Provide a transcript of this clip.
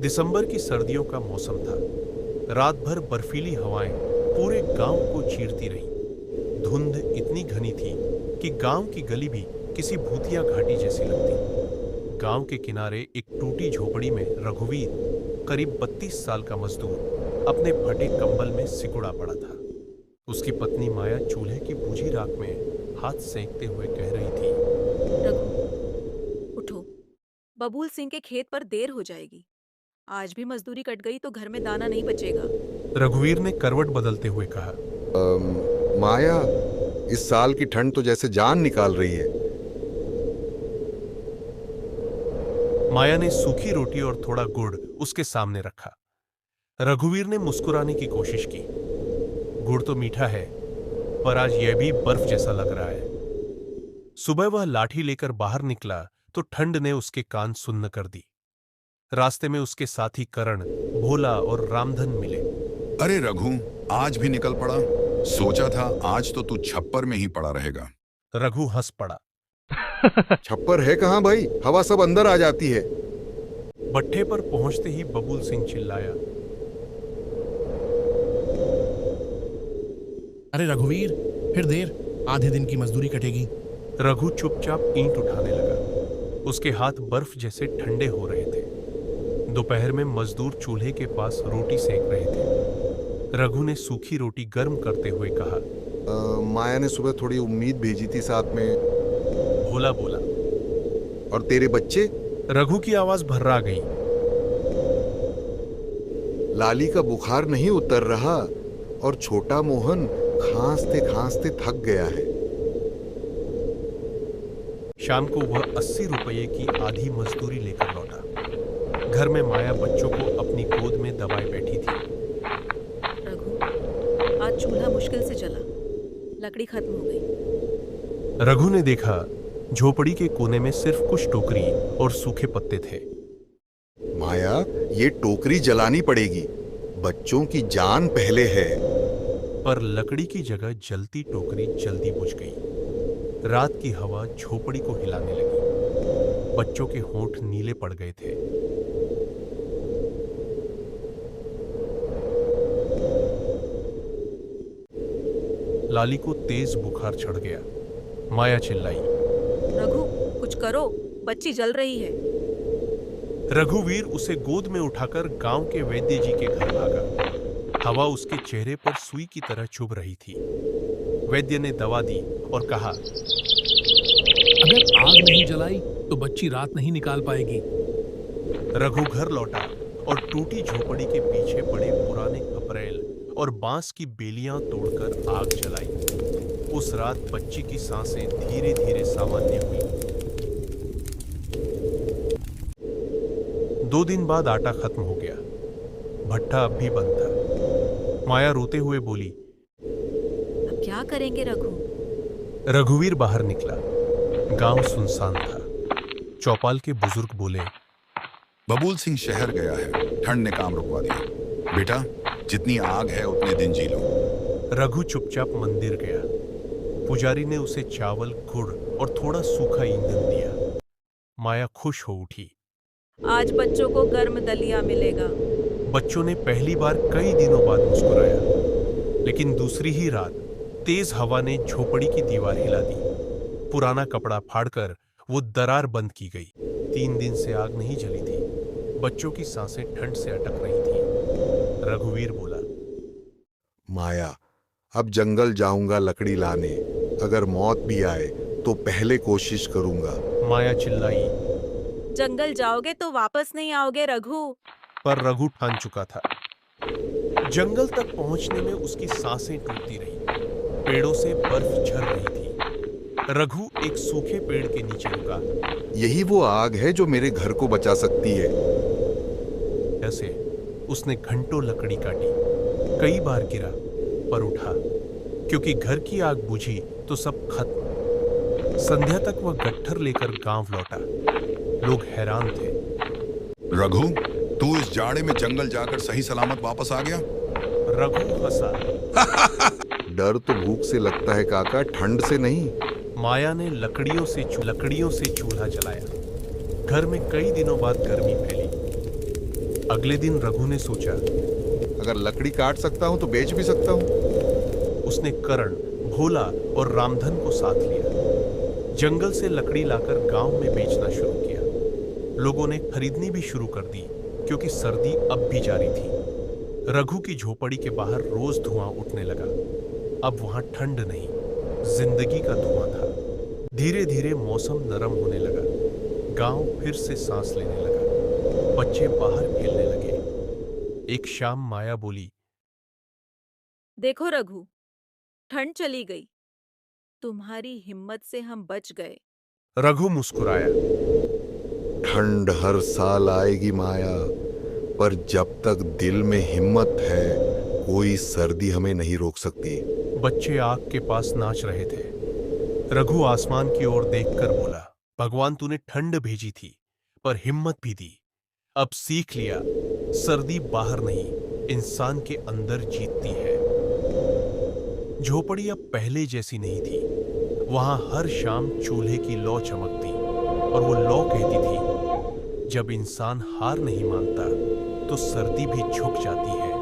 दिसंबर की सर्दियों का मौसम था। रात भर बर्फीली हवाएं पूरे गांव को चीरती रहीं। धुंध इतनी घनी थी कि गांव की गली भी किसी भूतिया घाटी जैसी लगती। गांव के किनारे एक टूटी झोपड़ी में रघुवीर, करीब 32 साल का मजदूर, अपने फटे कंबल में सिकुड़ा पड़ा था। उसकी पत्नी माया चूल्हे की बुझी राख में हाथ सेंकते हुए कह रही थी, रघु, उठो। बबूल सिंह के खेत पर देर हो जाएगी। आज भी मजदूरी कट गई तो घर में दाना नहीं बचेगा। रघुवीर ने करवट बदलते हुए कहा। माया, इस साल की ठंड तो जैसे जान निकाल रही है। माया ने सूखी रोटी और थोड़ा गुड़ उसके सामने रखा। रघुवीर ने मुस्कुराने की कोशिश की। गुड़ तो मीठा है, पर आज यह भी बर्फ जैसा लग रहा है। सुबह वह लाठी लेकर बाहर निकला तो ठंड ने उसके कान सुन्न कर दी। रास्ते में उसके साथी करण, भोला और रामधन मिले। अरे रघु, आज भी निकल पड़ा। सोचा था आज तो तू छप्पर में ही पड़ा रहेगा। रघु हंस पड़ा। छप्पर है कहाँ भाई, हवा सब अंदर आ जाती है। भट्ठे पर पहुंचते ही बबूल सिंह चिल्लाया, अरे रघुवीर, फिर देर, आधे दिन की मजदूरी कटेगी। रघु चुपचाप ईंट उठाने लगा। उसके हाथ बर्फ जैसे ठंडे हो रहे थे। दोपहर में मजदूर चूल्हे के पास रोटी सेक रहे थे। रघु ने सूखी रोटी गर्म करते हुए कहा, माया ने सुबह थोड़ी उम्मीद भेजी थी साथ में। भोला बोला। और तेरे बच्चे? रघु की आवाज भर्रा गई। लाली का बुखार नहीं उतर रहा और छोटा मोहन खांसते खांसते थक गया है। शाम को वह 80 रुपये की आधी मजदूरी लेकर लौटा। घर में माया बच्चों को अपनी गोद में दबाए बैठी थी। रघु, आज चूल्हा मुश्किल से जला, लकड़ी खत्म हो गई। रघु ने देखा, झोपड़ी के कोने में सिर्फ कुछ टोकरी और सूखे पत्ते थे। माया, ये टोकरी जलानी पड़ेगी, बच्चों की जान पहले है। पर लकड़ी की जगह जलती टोकरी जल्दी बुझ गई। रात की हवा झोपड़ी को हिलाने लगी। बच्चों के होंठ नीले पड़ गए थे। लाली को तेज बुखार चढ़ गया। माया चिल्लाई, रघु, कुछ करो, बच्ची जल रही है। रघुवीर उसे गोद में उठाकर गांव के वैद्य जी के घर भागा। हवा उसके चेहरे पर सुई की तरह चुभ रही थी। वैद्य ने दवा दी और कहा, अगर आग नहीं जलाई तो बच्ची रात नहीं निकाल पाएगी। रघु घर लौटा और टूटी झोपड़ी के पीछे पड़े पुराने खपरेल और बांस की बेलियां तोड़कर आग जलाई। उस रात बच्ची की सांसें धीरे धीरे सामान्य हुई। 2 दिन बाद आटा खत्म हो गया। भट्ठा अब भी बंद था। माया रोते हुए बोली, अब क्या करेंगे रघु? रघुवीर बाहर निकला। गांव सुनसान था। चौपाल के बुजुर्ग बोले, बबूल सिंह शहर गया है, ठंड ने काम रुकवा दिया। बेटा, जितनी आग है उतने दिन जी लो। रघु चुपचाप मंदिर गया। पुजारी ने उसे चावल, गुड़ और थोड़ा सूखा ईंधन दिया। माया खुश हो उठी। आज बच्चों को गर्म दलिया मिलेगा। बच्चों ने पहली बार कई दिनों बाद मुस्कुराया। लेकिन दूसरी ही रात तेज हवा ने झोपड़ी की दीवार हिला दी। पुराना कपड़ा फाड़कर वो दरार बंद की गई। 3 दिन से आग नहीं जली थी। बच्चों की सांसें ठंड से अटक रही थी। रघुवीर बोला, माया, अब जंगल जाऊंगा लकड़ी लाने। अगर मौत भी आए तो पहले कोशिश करूंगा। माया चिल्लाई। जंगल जाओगे तो वापस नहीं आओगे रघु। पर रघु ठान चुका था। जंगल तक पहुंचने में उसकी सांसें टूटती रही। पेड़ों से बर्फ झर रही थी। रघु एक सूखे पेड़ के नीचे रुका। यही वो आग है जो मेरे घर को बचा सकती है। ऐसे उसने घंटों लकड़ी काटी। कई बार गिरा पर उठा, क्योंकि घर की आग बुझी तो सब खत्म। संध्या तक वह गट्ठर लेकर गांव लौटा। लोग हैरान थे। रघु, तू इस जाड़े में जंगल जाकर सही सलामत वापस आ गया? रघु हंसा। डर तो भूख से लगता है काका, ठंड से नहीं। माया ने लकड़ियों से चूल्हा जलाया। घर में कई दिनों बाद गर्मी फैली। अगले दिन रघु ने सोचा, अगर लकड़ी काट सकता हूं तो बेच भी सकता हूं। उसने करण, भोला और रामधन को साथ लिया। जंगल से लकड़ी लाकर गांव में बेचना शुरू किया। लोगों ने खरीदनी भी शुरू कर दी क्योंकि सर्दी अब भी जारी थी। रघु की झोपड़ी के बाहर रोज धुआं उठने लगा। अब वहां ठंड नहीं, जिंदगी का धुआं था। धीरे धीरे मौसम नरम होने लगा। गांव फिर से सांस लेने लगा। बच्चे बाहर खेलने लगे। एक शाम माया बोली, देखो रघु, ठंड चली गई। तुम्हारी हिम्मत से हम बच गए। रघु मुस्कुराया। ठंड हर साल आएगी माया, पर जब तक दिल में हिम्मत है कोई सर्दी हमें नहीं रोक सकती। बच्चे आग के पास नाच रहे थे। रघु आसमान की ओर देखकर बोला, भगवान तूने ठंड भेजी थी पर हिम्मत भी दी। अब सीख लिया, सर्दी बाहर नहीं, इंसान के अंदर जीतती है। झोपड़ी अब पहले जैसी नहीं थी। वहां हर शाम चूल्हे की लौ चमकती और वो लौ कहती थी, जब इंसान हार नहीं मानता तो सर्दी भी झुक जाती है।